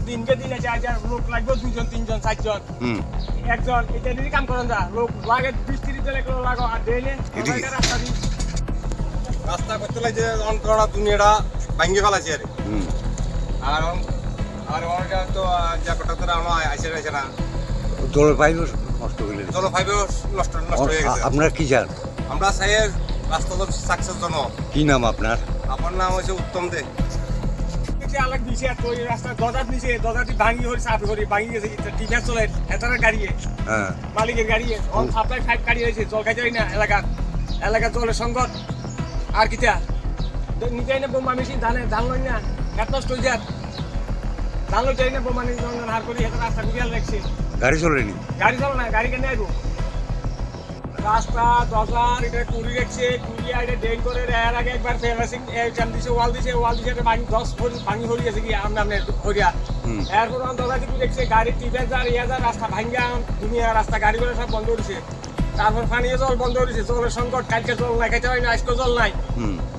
দিনকে দিনে লোক লাগবে 2 জন 3 জন 4 জন একজন এটা দিয়ে কাম করেন যা লোক লাগে 20-30 জন একলো লাগো আর দেইলে রাস্তা দি রাস্তা করতে লাগে অন্তরা দুনিয়াটা ভাঙ্গি ফেলাছে আর আর ওটা তো যা কথা তো আমরা আইছে না জলবায়ু নষ্ট হয়ে গেছে। জলবায়ু নষ্ট হয়ে গেছে। আপনার কি চান? আমরা চাই রাস্তা তো সাকসেস জন্য। কি নাম আপনার? আমার নাম হচ্ছে উত্তম দে। আলাগ দিছে আর ওই রাস্তা দরজা দিছে দরজা দি ভাঙি হরি সাফ করি ভাঙি গেছে টিভি চলে এটার গাড়ি হ্যাঁ মালিকের গাড়ি অন সাপ্লাই 5 গাড়ি হয়েছে জল খাই যায় না এলাকা জলের সংকট আর কিটা নিজেই না বোমা মেশিন ধান লই না এত নষ্ট হয়ে যায় ধান লই যাই না বোমা মেশিন হার করি এটা রাস্তা গুড়িয়াল রাখছে গাড়ি চলেনি? গাড়ি চলে না গাড়ি কেন আইবো রাস্তা দরজার এটা কুড়ি রাখছে কুড়ি আইডে ড্রেন করে এর আগে একবার ফেমাসিং চান দিছে ওয়াল দিছে ভাঙি 10 ফুট ভাঙি হয়ে গেছে কি আমরা হরিয়া এরপর দরজা দিকে দেখছে গাড়ি টিপে যার রাস্তা ভাঙ্গা দুনিয়া রাস্তা গাড়ি করে সব বন্ধ হয়েছে তারপর পানীয় জল বন্ধ হয়েছে জলের সংকট কালকে জল নাই খাইতে হয় না আজকে জল নাই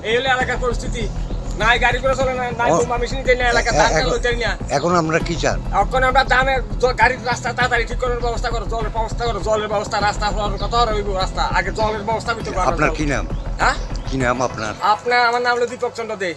এই হলো এলাকার পরিস্থিতি নাই গাড়ি করে চলে না নাই বোমা মেশিন দেয় না এলাকা ধান কালো দেয় না এখন আমরা কি চান? এখন আমরা ধানের গাড়ির রাস্তা তাড়াতাড়ি ঠিক করার ব্যবস্থা করো জলের ব্যবস্থা রাস্তা হওয়ার কথা হইব রাস্তা আগে জলের ব্যবস্থা করতে আপনার কি নাম? হ্যাঁ কি নাম আপনার? আমার নাম হলো দীপক চন্দ্র দে।